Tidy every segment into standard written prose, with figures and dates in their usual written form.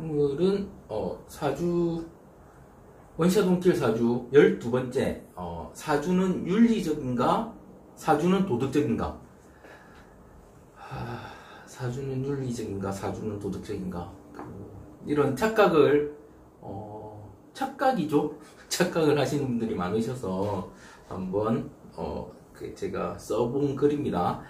오늘은 사주 원샷원킬 사주 12번째 사주는 윤리적인가 사주는 도덕적인가. 사주는 윤리적인가 사주는 도덕적인가, 이런 착각을 착각이죠. 착각을 하시는 분들이 많으셔서 한번 제가 써본 글입니다.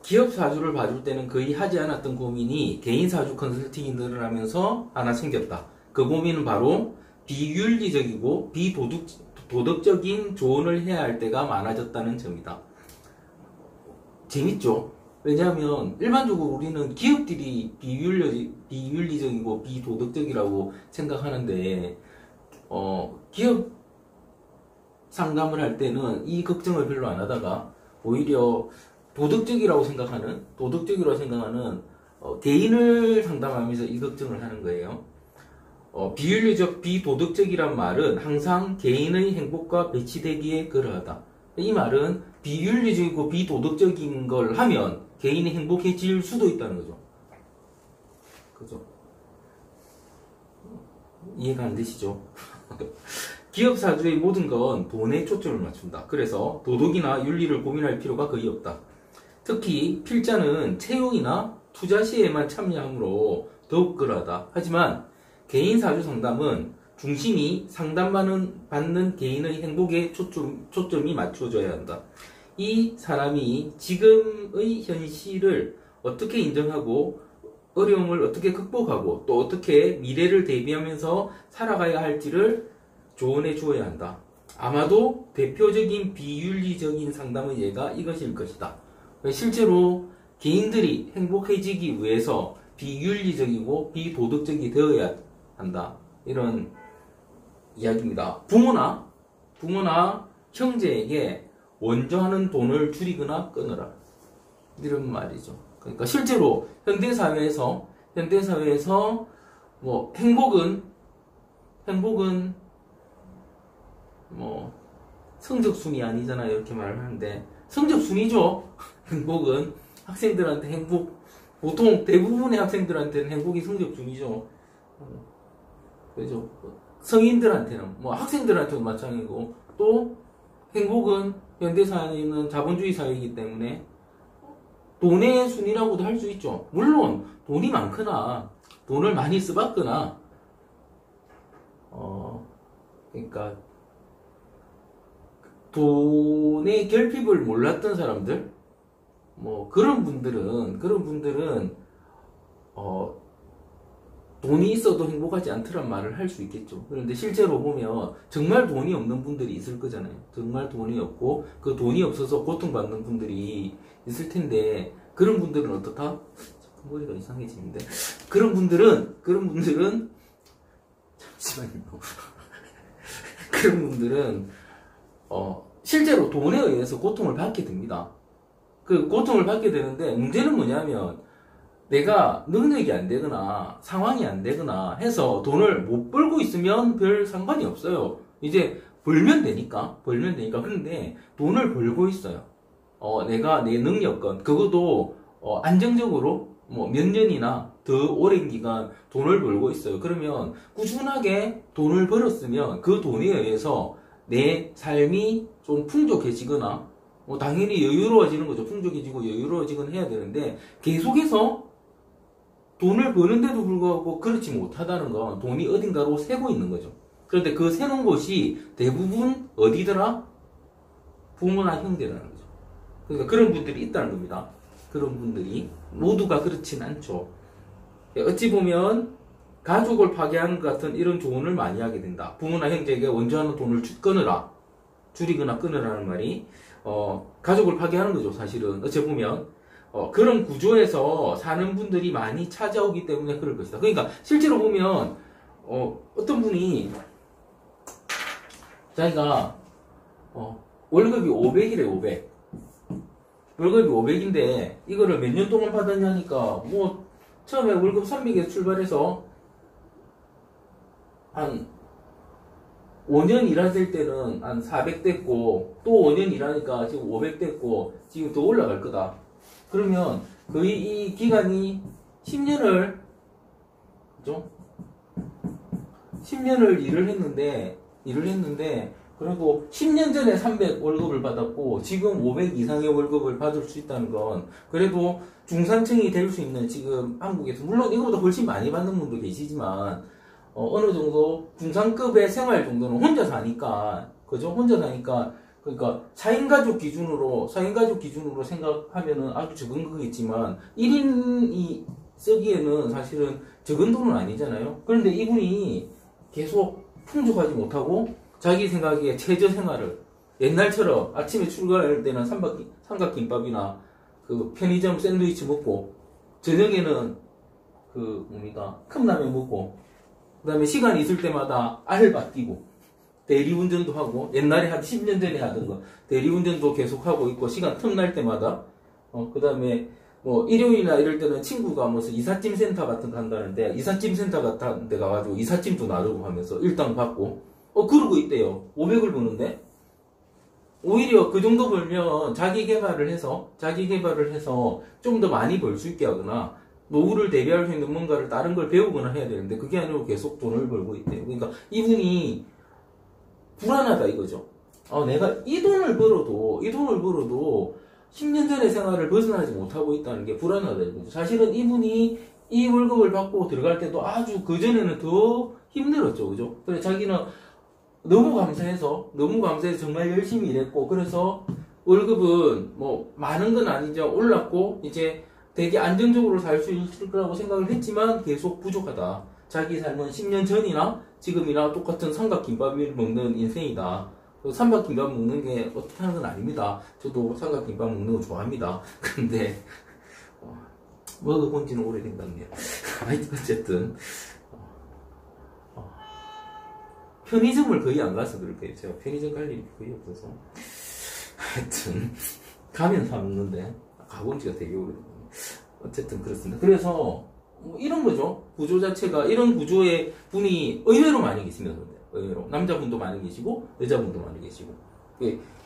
기업 사주를 봐줄 때는 거의 하지 않았던 고민이 개인 사주 컨설팅이 늘어나면서 하나 생겼다. 그 고민은 바로 비윤리적이고 비도덕적인 조언을 해야 할 때가 많아졌다는 점이다. 재밌죠? 왜냐하면 일반적으로 우리는 기업들이 비윤리적이고 비도덕적이라고 생각하는데 기업 상담을 할 때는 이 걱정을 별로 안 하다가 오히려 도덕적이라고 생각하는 개인을 상담하면서 이 걱정을 하는 거예요. 비윤리적, 비도덕적이란 말은 항상 개인의 행복과 배치되기에 그러하다. 이 말은 비윤리적이고 비도덕적인 걸 하면 개인이 행복해질 수도 있다는 거죠. 그죠? 이해가 안 되시죠? 기업 사주의 모든 건 돈에 초점을 맞춘다. 그래서 도덕이나 윤리를 고민할 필요가 거의 없다. 특히 필자는 채용이나 투자 시에만 참여하므로 더욱 그러하다. 하지만 개인 사주 상담은 중심이 상담받는 개인의 행복에 초점이 맞춰져야 한다. 이 사람이 지금의 현실을 어떻게 인정하고 어려움을 어떻게 극복하고 또 어떻게 미래를 대비하면서 살아가야 할지를 조언해 주어야 한다. 아마도 대표적인 비윤리적인 상담의 예가 이것일 것이다. 실제로 개인들이 행복해지기 위해서 비윤리적이고 비도덕적이 되어야 한다. 이런 이야기입니다. 부모나 형제에게 원조하는 돈을 줄이거나 끊어라. 이런 말이죠. 그러니까 실제로 현대사회에서 뭐 행복은 뭐 성적순이 아니잖아요. 이렇게 말을 하는데 성적순이죠. 행복은 학생들한테 보통 대부분의 학생들한테는 행복이 성적순이죠. 그죠? 성인들한테는 뭐 학생들한테도 마찬가지고, 또 행복은 현대사회는 자본주의 사회이기 때문에 돈의 순이라고도 할 수 있죠. 물론 돈이 많거나 돈을 많이 써봤거나 그러니까 돈의 결핍을 몰랐던 사람들, 뭐 그런 분들은 돈이 있어도 행복하지 않더란 말을 할 수 있겠죠. 그런데 실제로 보면 정말 돈이 없는 분들이 있을 거잖아요. 정말 돈이 없고 그 돈이 없어서 고통받는 분들이 있을 텐데, 그런 분들은 어떻다? 머리가 이상해지는데, 그런 분들은 잠시만요. 그런 분들은 실제로 돈에 의해서 고통을 받게 됩니다. 그 고통을 받게 되는데, 문제는 뭐냐면 내가 능력이 안 되거나 상황이 안 되거나 해서 돈을 못 벌고 있으면 별 상관이 없어요. 이제 벌면 되니까. 그런데 돈을 벌고 있어요. 내가 내 능력건 그것도 안정적으로 뭐 몇 년이나 더 오랜 기간 돈을 벌고 있어요. 그러면 꾸준하게 돈을 벌었으면 그 돈에 의해서 내 삶이 좀 풍족해지거나 뭐 당연히 여유로워지는 거죠. 풍족해지고 여유로워지건 해야 되는데, 계속해서 돈을 버는데도 불구하고 그렇지 못하다는 건 돈이 어딘가로 새고 있는 거죠. 그런데 그 새는 곳이 대부분 어디더라? 부모나 형제라는 거죠. 그러니까 그런 분들이 있다는 겁니다. 그런 분들이 모두가 그렇진 않죠. 어찌 보면 가족을 파괴하는 것 같은 이런 조언을 많이 하게 된다. 부모나 형제에게 원조하는 돈을 줄이거나 끊으라는 말이 가족을 파괴하는 거죠. 사실은 어찌 보면 그런 구조에서 사는 분들이 많이 찾아오기 때문에 그럴 것이다. 그러니까 실제로 보면 어떤 분이 자기가 월급이 500이래. 500 월급이 500인데 이거를 몇 년 동안 받았냐니까, 뭐 처음에 월급 300에서 출발해서 한 5년 일하실 때는 한 400 됐고, 또 5년 일하니까 지금 500 됐고, 지금 더 올라갈 거다. 그러면 거의 이 기간이 10년을 그죠? 10년을 일을 했는데 그리고 10년 전에 300 월급을 받았고 지금 500 이상의 월급을 받을 수 있다는 건 그래도 중산층이 될 수 있는 지금 한국에서 물론 이거보다 훨씬 많이 받는 분도 계시지만 어느 정도 중산급의 생활 정도는 혼자 사니까 그죠? 혼자 사니까 그러니까 4인 가족 기준으로 생각하면은 아주 적은 거겠지만 1인이 쓰기에는 사실은 적은 돈은 아니잖아요. 그런데 이분이 계속 풍족하지 못하고 자기 생각에 최저 생활을 옛날처럼 아침에 출근할 때는 삼각김밥이나 그 편의점 샌드위치 먹고 저녁에는 그 뭡니까 컵라면 먹고 그다음에 시간 있을 때마다 알바 뛰고 대리운전도 하고 옛날에 한 10년 전에 하던 거 대리운전도 계속 하고 있고 시간 틈날 때마다 그다음에 뭐 일요일이나 이럴 때는 친구가 무슨 이삿짐 센터 같은 거 한다는데 이삿짐 센터 같은 데 가가지고 이삿짐도 나르고 하면서 일당 받고 그러고 있대요. 500을 버는데 오히려 그 정도 벌면 자기 개발을 해서 좀 더 많이 벌 수 있게 하거나 노후를 대비할 수 있는 뭔가를 다른 걸 배우거나 해야 되는데 그게 아니고 계속 돈을 벌고 있대요. 그러니까 이분이 불안하다 이거죠. 내가 이 돈을 벌어도 10년 전의 생활을 벗어나지 못하고 있다는 게 불안하다 이거죠. 사실은 이분이 이 월급을 받고 들어갈 때도 아주 그전에는 더 힘들었죠. 그죠? 그래 자기는 너무 감사해서 정말 열심히 일했고 그래서 월급은 뭐 많은 건 아니죠. 올랐고 이제 되게 안정적으로 살 수 있을 거라고 생각을 했지만 계속 부족하다. 자기 삶은 10년 전이나 지금이나 똑같은 삼각김밥을 먹는 인생이다. 삼각김밥 먹는 게 어떻게 하는 건 아닙니다. 저도 삼각김밥 먹는 거 좋아합니다. 근데 먹어본 지는 오래된 것 같네요. 어쨌든 편의점을 거의 안 가서 그럴 거예요. 제가 편의점 갈 일이 거의 없어서 하여튼 가면 사 먹는데 가본 지가 되게 오래됐거든요. 어쨌든 그렇습니다. 그래서 뭐 이런 거죠. 구조 자체가 이런 구조의 분이 의외로 많이 계십니다. 의외로 남자분도 많이 계시고 여자분도 많이 계시고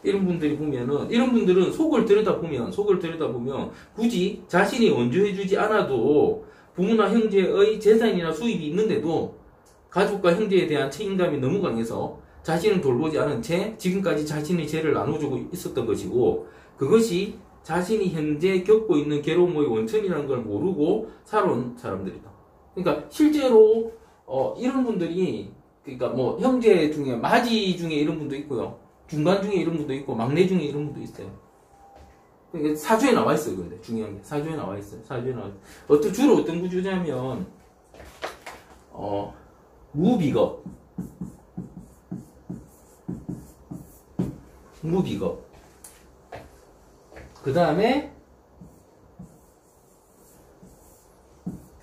이런 분들이 보면은 이런 분들은 속을 들여다보면 굳이 자신이 원조해주지 않아도 부모나 형제의 재산이나 수입이 있는데도 가족과 형제에 대한 책임감이 너무 강해서 자신을 돌보지 않은 채 지금까지 자신의 죄를 나눠주고 있었던 것이고 그것이 자신이 현재 겪고 있는 괴로움의 원천이라는 걸 모르고 살아온 사람들이다. 그러니까 실제로 이런 분들이 그러니까 뭐 형제 중에 마지 중에 이런 분도 있고요. 중간 중에 이런 분도 있고 막내 중에 이런 분도 있어요. 그러니까 사주에 나와 있어요. 근데 중요한 게 사주에 나와 있어요. 주로 어떤 구조냐면 무비겁 그 다음에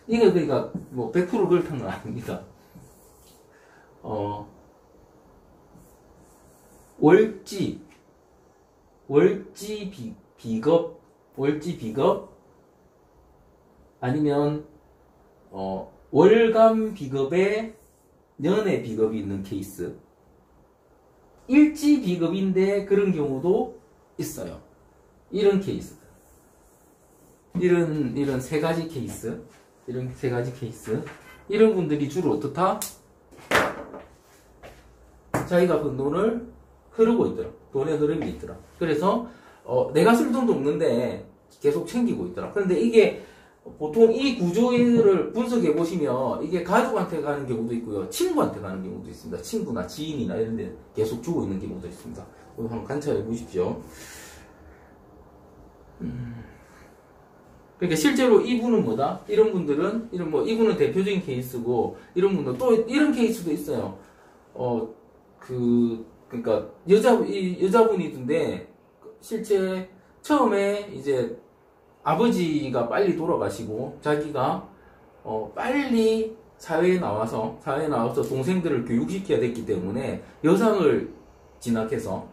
이게 그러니까 뭐 100% 그렇다는 건 아닙니다. 월지 비겁 아니면 월감 비겁에 연애 비겁이 있는 케이스. 일지 비겁인데 그런 경우도 있어요. 이런 케이스. 이런 세 가지 케이스. 이런 분들이 주로 어떻다? 자기가 번 돈을 흐르고 있더라. 돈의 흐름이 있더라. 그래서 내가 쓸 돈도 없는데 계속 챙기고 있더라. 그런데 이게 보통 이 구조를 분석해 보시면 이게 가족한테 가는 경우도 있고요. 친구한테 가는 경우도 있습니다. 친구나 지인이나 이런 데 계속 주고 있는 경우도 있습니다. 한번 관찰해 보십시오. 그러니까 실제로 이분은 뭐다? 이런 분들은 이분은 대표적인 케이스고 이런 분들 또 이런 케이스도 있어요. 그러니까 여자분이던데 실제 처음에 이제 아버지가 빨리 돌아가시고 자기가 빨리 사회에 나와서 동생들을 교육시켜야 됐기 때문에 여상을 진학해서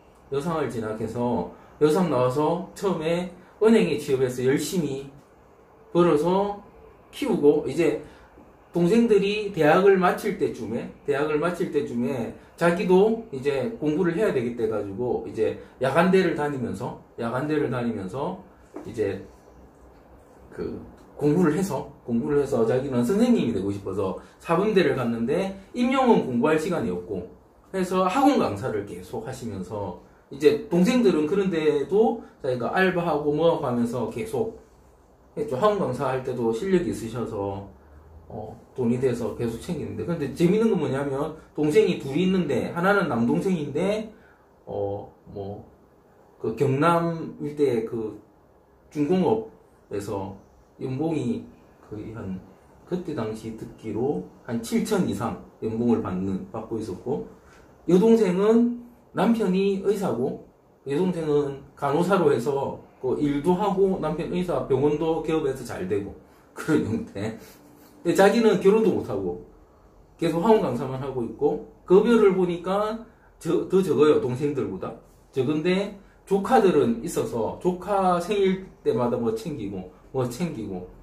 여상 나와서 처음에 은행에 취업해서 열심히 벌어서 키우고 이제 동생들이 대학을 마칠 때쯤에 자기도 이제 공부를 해야 되겠다 해가지고 이제 야간대를 다니면서 이제 공부를 해서 자기는 선생님이 되고 싶어서 사범대를 갔는데 임용은 공부할 시간이 없고 해서 학원 강사를 계속 하시면서 이제 동생들은 그런데도 자기가 알바하고 뭐하고 하면서 계속 했죠. 학원 강사 할 때도 실력이 있으셔서 돈이 돼서 계속 챙기는데, 근데 재밌는 건 뭐냐면 동생이 둘이 있는데 하나는 남동생인데 그 경남 일대 그 중공업에서 연봉이 거의 그때 당시 듣기로 한 7천 이상 연봉을 받고 있었고, 여동생은 남편이 의사고 여동생은 간호사로 해서 그 일도 하고 남편 의사 병원도 개업해서 잘 되고 그런 형태. 근데 자기는 결혼도 못하고 계속 학원 강사만 하고 있고, 급여를 보니까 더 적어요. 동생들보다 적은데 조카들은 있어서 조카 생일 때마다 뭐 챙기고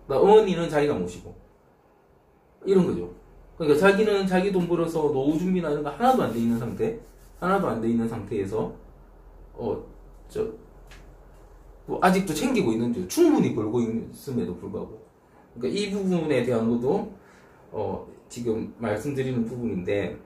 어머니는 자기가 모시고 이런 거죠. 그러니까 자기는 자기 돈 벌어서 노후 준비나 이런 거 하나도 안 돼 있는 상태에서 뭐 아직도 챙기고 있는데 충분히 벌고 있음에도 불구하고, 그러니까 이 부분에 대한 것도 지금 말씀드리는 부분인데,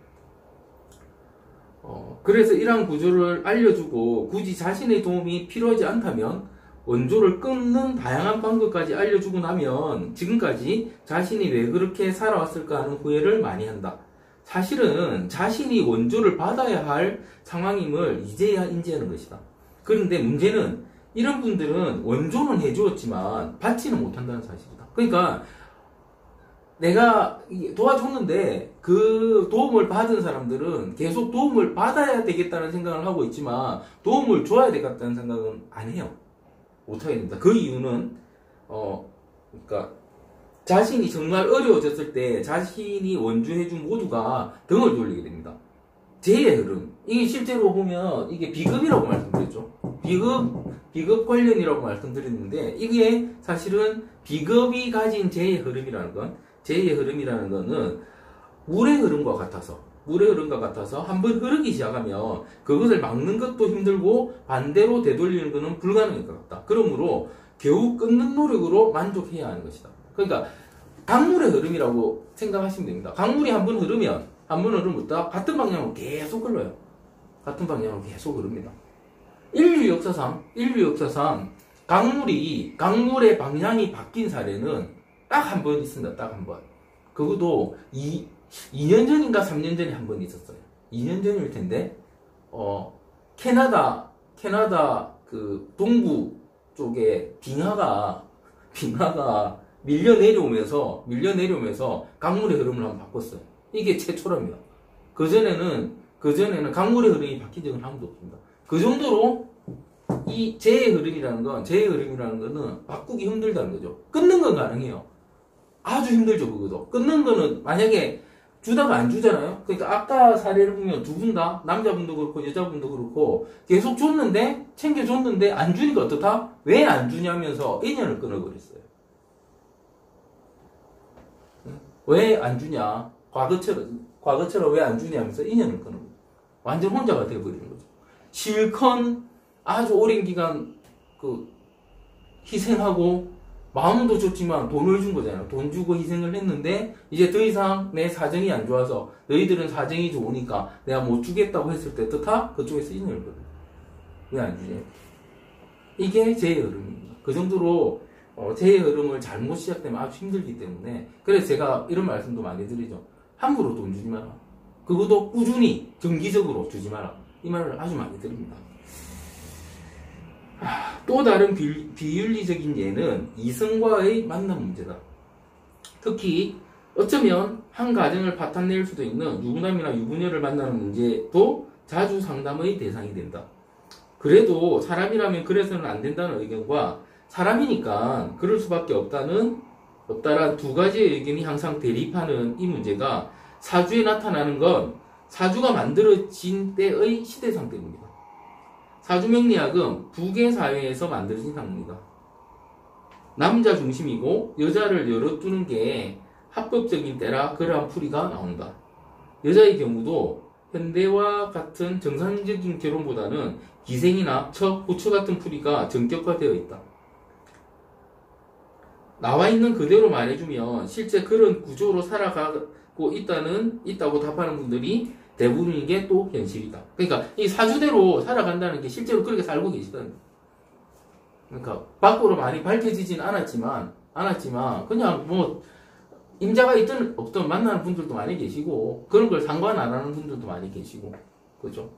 그래서 이러한 구조를 알려주고 굳이 자신의 도움이 필요하지 않다면 원조를 끊는 다양한 방법까지 알려주고 나면 지금까지 자신이 왜 그렇게 살아왔을까 하는 후회를 많이 한다. 사실은 자신이 원조를 받아야 할 상황임을 이제야 인지하는 것이다. 그런데 문제는 이런 분들은 원조는 해주었지만 받지는 못한다는 사실이다. 그러니까 내가 도와줬는데 그 도움을 받은 사람들은 계속 도움을 받아야 되겠다는 생각을 하고 있지만 도움을 줘야 되겠다는 생각은 안 해요. 못하게 됩니다. 그 이유는 그러니까 자신이 정말 어려워졌을 때 자신이 원조해준 모두가 등을 돌리게 됩니다. 재의 흐름. 이게 실제로 보면 이게 비급이라고 말씀드렸죠. 비급 관련이라고 말씀드렸는데, 이게 사실은 비급이 가진 재의 흐름이라는 거는 물의 흐름과 같아서 한번 흐르기 시작하면 그것을 막는 것도 힘들고 반대로 되돌리는 것은 불가능할 것 같다. 그러므로 겨우 끊는 노력으로 만족해야 하는 것이다. 그러니까 강물의 흐름이라고 생각하시면 됩니다. 강물이 한 번 흐르면부터 같은 방향으로 계속 흘러요. 같은 방향으로 계속 흐릅니다. 인류 역사상 강물의 방향이 바뀐 사례는 딱 한 번 있습니다. 딱 한 번. 그것도 2년 전인가 3년 전에 한 번 있었어요. 2년 전일 텐데, 캐나다 그 동부 쪽에 빙하가 밀려 내려오면서 강물의 흐름을 한번 바꿨어요. 이게 최초랍니다. 그전에는 강물의 흐름이 바뀐 적은 한 번도 없습니다. 그 정도로 이 재의 흐름이라는 거는 바꾸기 힘들다는 거죠. 끊는 건 가능해요. 아주 힘들죠, 그것도. 끊는 거는 만약에 주다가 안 주잖아요. 그러니까 아까 사례를 보면 두 분 다, 남자분도 그렇고 여자분도 그렇고 계속 줬는데, 챙겨줬는데 안 주니까 어떻다? 왜 안 주냐면서 인연을 끊어버렸어요. 왜 안 주냐? 과거처럼 왜 안 주냐면서 인연을 끊어버려요. 완전 혼자가 되어버리는 거죠. 실컷 아주 오랜 기간 희생하고 마음도 좋지만 돈을 준 거잖아요. 돈 주고 희생을 했는데 이제 더 이상 내 사정이 안 좋아서 너희들은 사정이 좋으니까 내가 못 주겠다고 했을 때 뜻하? 그쪽에서 인연을 끊어요. 왜 안 주냐? 이게 재의 흐름입니다. 그 정도로 재의 흐름을 잘못 시작되면 아주 힘들기 때문에, 그래서 제가 이런 말씀도 많이 드리죠. 함부로 돈 주지 마라. 그것도 꾸준히 정기적으로 주지 마라. 이 말을 아주 많이 드립니다. 또 다른 비윤리적인 예는 이성과의 만남 문제다. 특히 어쩌면 한 가정을 파탄낼 수도 있는 유부남이나 유부녀를 만나는 문제도 자주 상담의 대상이 된다. 그래도 사람이라면 그래서는 안 된다는 의견과 사람이니까 그럴 수밖에 없다란 두 가지의 의견이 항상 대립하는 이 문제가 사주에 나타나는 건 사주가 만들어진 때의 시대상 때문입니다. 사주명리학은 북의 사회에서 만들어진 학문이다. 남자 중심이고 여자를 열어두는 게 합법적인 때라 그러한 풀이가 나온다. 여자의 경우도 현대와 같은 정상적인 결혼보다는 기생이나 척, 후처 같은 풀이가 전격화되어 있다. 나와 있는 그대로 말해주면 실제 그런 구조로 살아가고 있다고 답하는 분들이 대부분인 게 또 현실이다. 그러니까 이 사주대로 살아간다는 게 실제로 그렇게 살고 계시다는 거예요. 그러니까 밖으로 많이 밝혀지진 않았지만 그냥 뭐 임자가 있든 없든 만나는 분들도 많이 계시고 그런 걸 상관 안 하는 분들도 많이 계시고 그죠?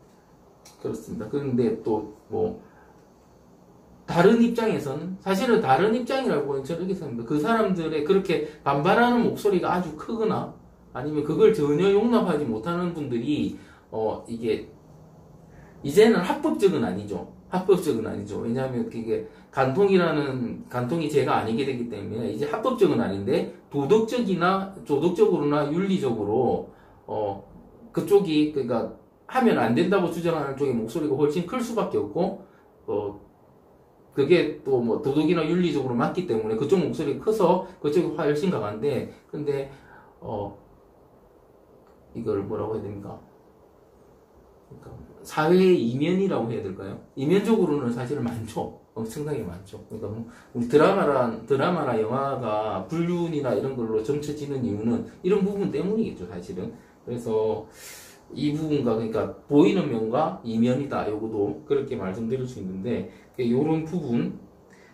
그렇습니다. 그런데 또 뭐 다른 입장에서는 사실은 다른 입장이라고 저는 이렇게 생각합니다. 그 사람들의 그렇게 반발하는 목소리가 아주 크거나 아니면 그걸 전혀 용납하지 못하는 분들이 이게 이제는 합법적은 아니죠. 합법적은 아니죠. 왜냐하면 그게 간통이 죄가 아니게 되기 때문에 이제 합법적은 아닌데 도덕적으로나 윤리적으로 그쪽이 그러니까 하면 안 된다고 주장하는 쪽의 목소리가 훨씬 클 수밖에 없고 그게 또 뭐 도덕이나 윤리적으로 맞기 때문에 그쪽 목소리가 커서 그쪽이 훨씬 강한데 근데 이걸 뭐라고 해야 됩니까? 그러니까 사회의 이면이라고 해야 될까요? 이면적으로는 사실은 많죠. 엄청나게 많죠. 그러니까 뭐 우리 드라마나 영화가 불륜이나 이런 걸로 점쳐지는 이유는 이런 부분 때문이겠죠, 사실은. 그래서 이 부분과 그러니까 보이는 면과 이면이다. 요거도 그렇게 말씀드릴 수 있는데 요런 부분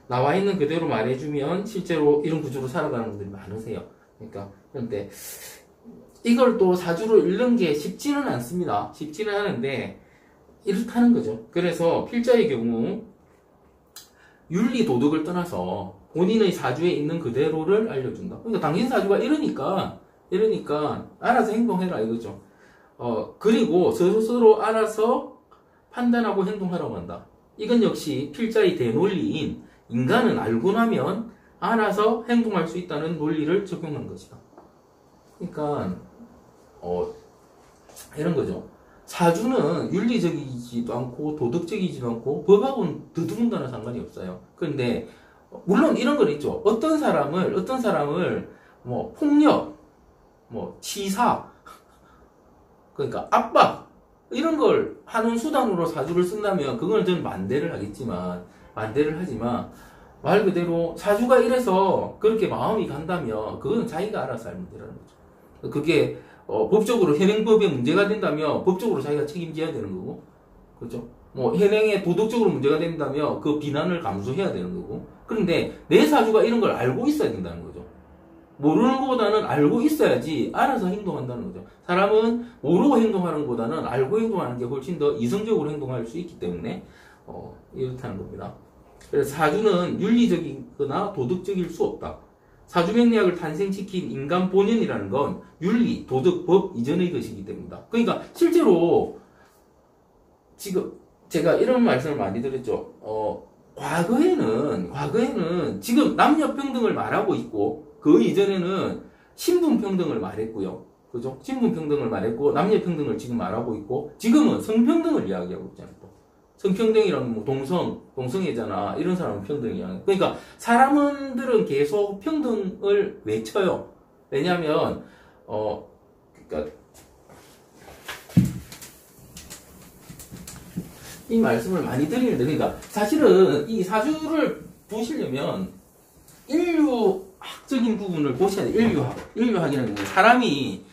나와 있는 그대로 말해주면 실제로 이런 구조로 살아가는 분들이 많으세요. 그러니까 그런데 이걸 또 사주로 읽는 게 쉽지는 않습니다. 쉽지는 않은데 이렇다는 거죠. 그래서 필자의 경우 윤리 도덕을 떠나서 본인의 사주에 있는 그대로를 알려준다. 그러니까 당신 사주가 이러니까 알아서 행동해라 이거죠. 그리고 서로 알아서 판단하고 행동하라고 한다. 이건 역시 필자의 대논리인 인간은 알고 나면 알아서 행동할 수 있다는 논리를 적용한 것이다. 그러니까 이런 거죠. 사주는 윤리적이지도 않고 도덕적이지도 않고 법하고는 더더군다나 상관이 없어요. 그런데 물론 이런 건 있죠. 어떤 사람을 뭐 폭력, 뭐 치사, 그러니까 압박 이런 걸 하는 수단으로 사주를 쓴다면 그걸 저는 반대를 하지만 말 그대로 사주가 이래서 그렇게 마음이 간다면 그건 자기가 알아서 할 문제라는 거죠. 그게 법적으로 현행법에 문제가 된다면 법적으로 자기가 책임져야 되는 거고, 그렇죠? 뭐 현행에 도덕적으로 문제가 된다면 그 비난을 감수해야 되는 거고. 그런데 내 사주가 이런 걸 알고 있어야 된다는 거죠. 모르는 것보다는 알고 있어야지 알아서 행동한다는 거죠. 사람은 모르고 행동하는 것보다는 알고 행동하는 게 훨씬 더 이성적으로 행동할 수 있기 때문에 이렇다는 겁니다. 그래서 사주는 윤리적이거나 도덕적일 수 없다. 사주명리학을 탄생시킨 인간 본연이라는 건 윤리, 도덕, 법 이전의 것이기 때문이다. 그러니까 실제로 지금 제가 이런 말씀을 많이 드렸죠. 과거에는 지금 남녀평등을 말하고 있고 그 이전에는 신분평등을 말했고요. 그죠? 신분평등을 말했고 남녀평등을 지금 말하고 있고 지금은 성평등을 이야기하고 있잖아요. 또. 성평등이라는 뭐 동성애잖아. 이런 사람은 평등이야. 그러니까 사람들은 계속 평등을 외쳐요. 왜냐하면 그러니까 이 말씀을 많이 드리는데 그러니까 사실은 이 사주를 보시려면 인류학적인 부분을 보셔야 돼요. 인류학이라는 건 사람이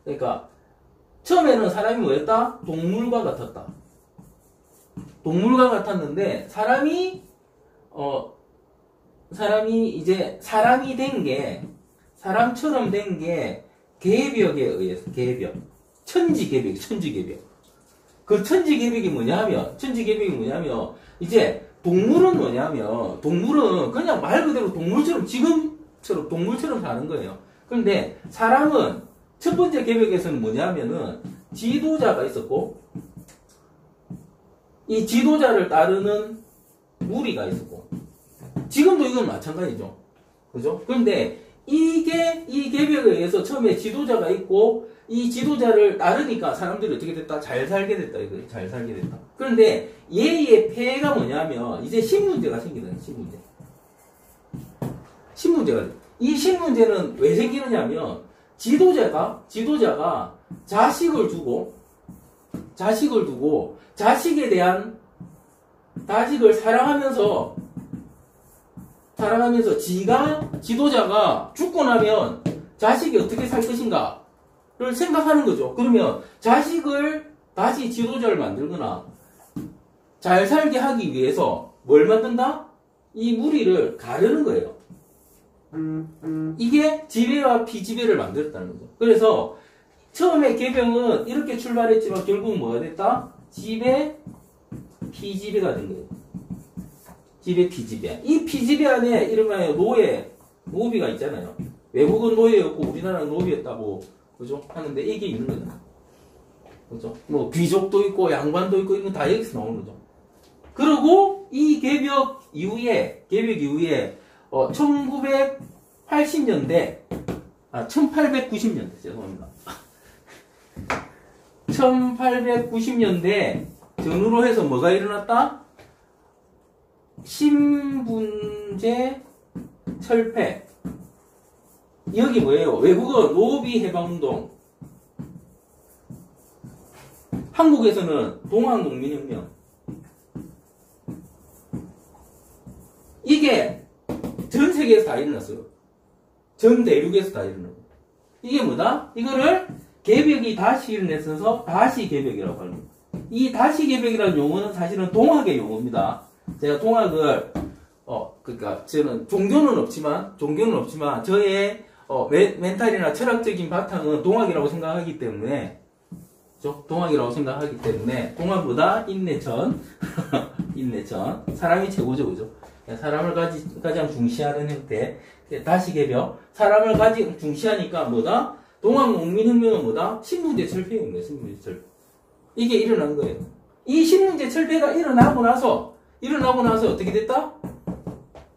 그러니까 처음에는 사람이 뭐였다? 동물과 같았다. 동물과 같았는데 사람이 이제 사람이 된 게 사람처럼 된 게 계벽에 의해서 계벽 천지계벽 그 천지계벽이 뭐냐면 이제 동물은 그냥 말 그대로 지금처럼 동물처럼 사는 거예요. 그런데 사람은 첫 번째 계벽에서는 뭐냐면은 지도자가 있었고 이 지도자를 따르는 무리가 있었고 지금도 이건 마찬가지죠. 그죠? 그런데 이 계벽에 의해서 처음에 지도자가 있고 이 지도자를 따르니까 사람들이 어떻게 됐다? 잘 살게 됐다. 이거 잘 살게 됐다. 그런데 얘의 폐해가 뭐냐면 이제 신문제가 생기는 신문제가 이 신문제는 왜 생기느냐면 지도자가 자식을 두고 자식에 대한 자식을 사랑하면서 살아가면서 지도자가 죽고 나면 자식이 어떻게 살 것인가를 생각하는 거죠. 그러면 자식을 다시 지도자를 만들거나 잘 살게 하기 위해서 뭘 만든다? 이 무리를 가르는 거예요. 이게 지배와 피지배를 만들었다는 거죠. 그래서 처음에 개병은 이렇게 출발했지만 결국은 뭐가 됐다? 지배, 피지배가 된 거예요. 지배, 피지배. 이 피지배 안에 이른바 노비가 있잖아요. 외국은 노예였고 우리나라는 노비였다고 그죠? 하는데 이게 있는 거잖아요. 그죠? 뭐 귀족도 있고 양반도 있고 이건 다 여기서 나오는 거죠. 그리고 이 개벽 이후에 1980년대 1890년대 죄송합니다. 1890년대 전후로 해서 뭐가 일어났다? 신분제 철폐. 여기 뭐예요? 외국어 노비 해방운동. 한국에서는 동학농민혁명. 이게 전 세계에서 다 일어났어요. 전 대륙에서 다 일어나고. 이게 뭐다? 이거를 개벽이 다시 일어나서 다시 개벽이라고 하는 거예요. 이 다시 개벽이라는 용어는 사실은 동학의 용어입니다. 제가 동학을 그러니까 저는 종교는 없지만 저의 멘탈이나 철학적인 바탕은 동학이라고 생각하기 때문에 동학이라고 생각하기 때문에 동학보다 인내천 인내천 사람이 최고죠, 그죠? 사람을 가장 중시하는 형태 다시 개벽 사람을 가장 중시하니까 뭐다? 동학농민혁명은 뭐다? 신분제 철폐인 거예요. 신분제 철폐. 이게 일어난 거예요. 이 신분제 철폐가 일어나고 나서 어떻게 됐다?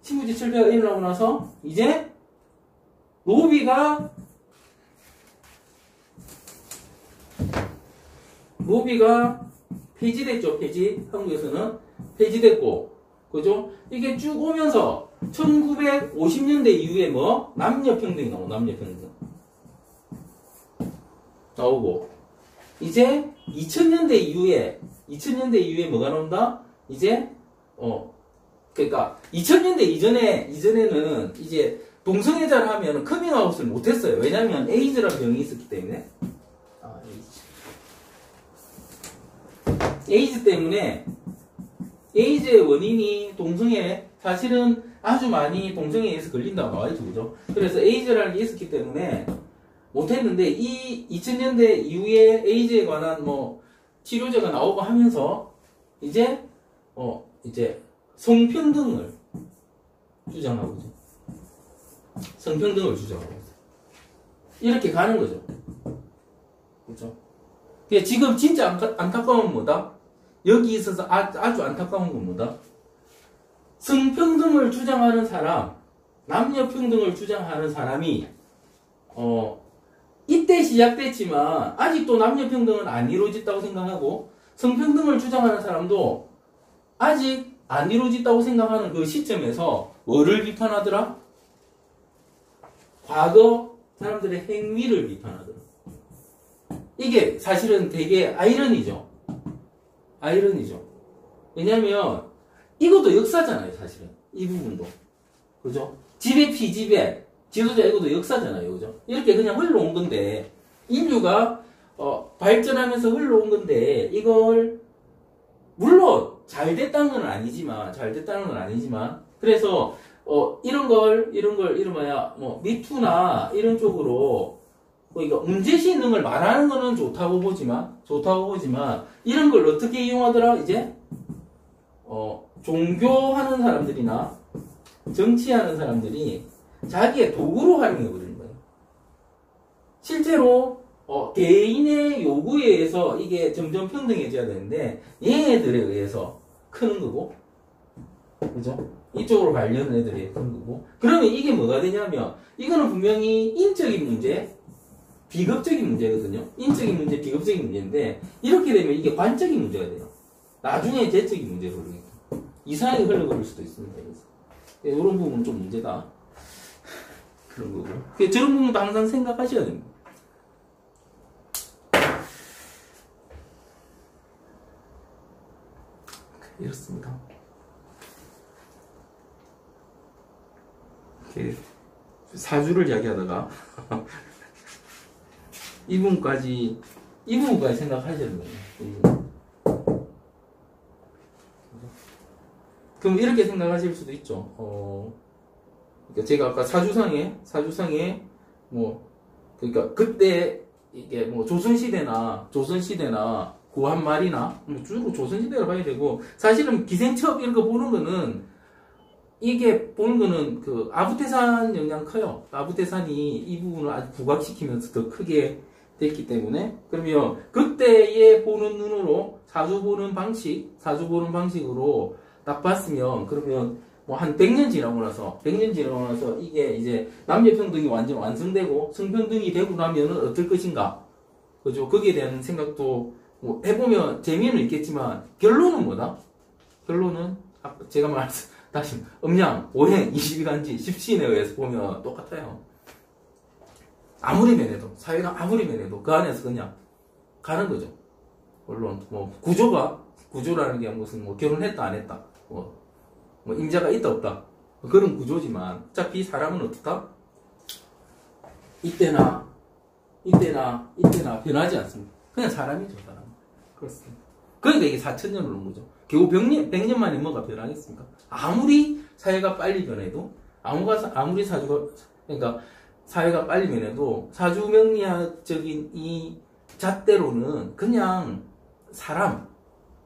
신분제 철폐가 일어나고 나서 이제 노비가 폐지됐죠. 한국에서는 폐지됐고 그죠? 이게 쭉 오면서 1950년대 이후에 뭐 남녀평등이 나오고 이제 2000년대 이후에 뭐가 나온다? 이제 그러니까 2000년대 이전에는 이제 동성애자를 하면 커밍아웃을 못했어요. 왜냐하면 에이즈라는 병이 있었기 때문에. 에이즈 때문에 에이즈의 원인이 동성애 사실은 아주 많이 동성애에서 걸린다고 나와있죠, 그죠? 그래서 에이즈라는 게 있었기 때문에 못했는데 이 2000년대 이후에 에이즈에 관한 뭐 치료제가 나오고 하면서 이제 성평등을 주장하고 있죠. 성평등을 주장하고 있어요. 이렇게 가는 거죠. 그렇죠? 지금 진짜 안타까운 건 뭐다? 여기 있어서 아주 안타까운 건 뭐다? 성평등을 주장하는 사람, 남녀평등을 주장하는 사람이 이때 시작됐지만 아직도 남녀평등은 안 이루어졌다고 생각하고 성평등을 주장하는 사람도 아직 안 이루어졌다고 생각하는 그 시점에서 뭐를 비판하더라? 과거 사람들의 행위를 비판하더라. 이게 사실은 되게 아이러니죠. 왜냐면 이것도 역사잖아요, 사실은. 이 부분도. 그죠? 지배, 피지배, 지도자 이것도 역사잖아요, 그죠? 이렇게 그냥 흘러온 건데, 인류가, 발전하면서 흘러온 건데, 이걸, 물론, 잘 됐다는 건 아니지만, 그래서, 이름하야, 미투나, 이런 쪽으로, 이거 문제시 있는 걸 말하는 거는 좋다고 보지만, 이런 걸 어떻게 이용하더라, 이제? 종교하는 사람들이나, 정치하는 사람들이 자기의 도구로 활용해버리는 거예요. 실제로, 개인의 요구에 의해서 이게 점점 평등해져야 되는데, 얘네들에 의해서 크는 거고, 그죠? 이쪽으로 가려는 애들이 크는 거고. 그러면 이게 뭐가 되냐면, 이거는 분명히 인적인 문제, 비급적인 문제거든요. 인적인 문제, 비급적인 문제인데, 이렇게 되면 이게 관적인 문제가 돼요. 나중에 재적인 문제로 흐르니까. 이상하게 흘러버릴 수도 있습니다. 그래서. 이런 부분은 좀 문제다. 그런 거고. 저런 부분도 항상 생각하셔야 됩니다. 이렇습니다. 이렇게 사주를 이야기하다가 이 부분까지 생각하셔야 돼요. 그럼 이렇게 생각하실 수도 있죠. 그러니까 제가 아까 사주상에 그러니까 그때 이게 조선시대나 구한말이나 주로 조선시대를 봐야 되고, 사실은 기생첩 이런 거 보는 거는 그 아부태산 영향 커요. 아부태산이 이 부분을 아주 부각시키면서 더 크게 됐기 때문에, 그러면 그때에 보는 눈으로 사주 보는 방식으로 딱 봤으면, 그러면 한 100년 지나고 나서 이게 이제 남녀평등이 완전 완성되고 성평등이 되고 나면은 어떨 것인가, 그죠? 거기에 대한 생각도 해보면 재미는 있겠지만, 결론은 뭐다? 결론은 제가 말씀 다시 음양, 오행, 22간지, 10시인에 의해서 보면 똑같아요. 아무리 면해도, 사회가 아무리 면해도 그 안에서 그냥 가는 거죠. 물론 구조라는 게 무슨 결혼했다 안 했다, 임자가 있다 없다, 그런 구조지만, 어차피 사람은 어떻다? 이때나 변하지 않습니다. 그냥 사람이죠, 사람. 그렇습니다. 그러니까 이게 4천년을 온 거죠. 겨우 100년 만에 뭐가 변하겠습니까? 아무리 사회가 빨리 변해도, 그러니까 사회가 빨리 변해도, 사주명리학적인 이 잣대로는 그냥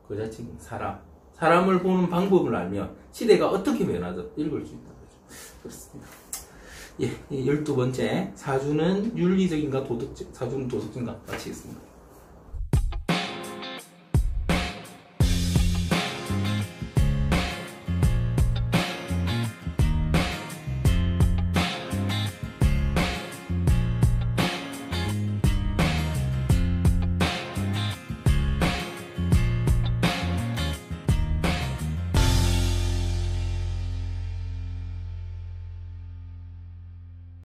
그 자체는 사람을 보는 방법을 알면 시대가 어떻게 변하든 읽을 수 있다는 거죠. 그렇습니다. 예, 12번째, 사주는 윤리적인가 사주는 도덕적인가 마치겠습니다.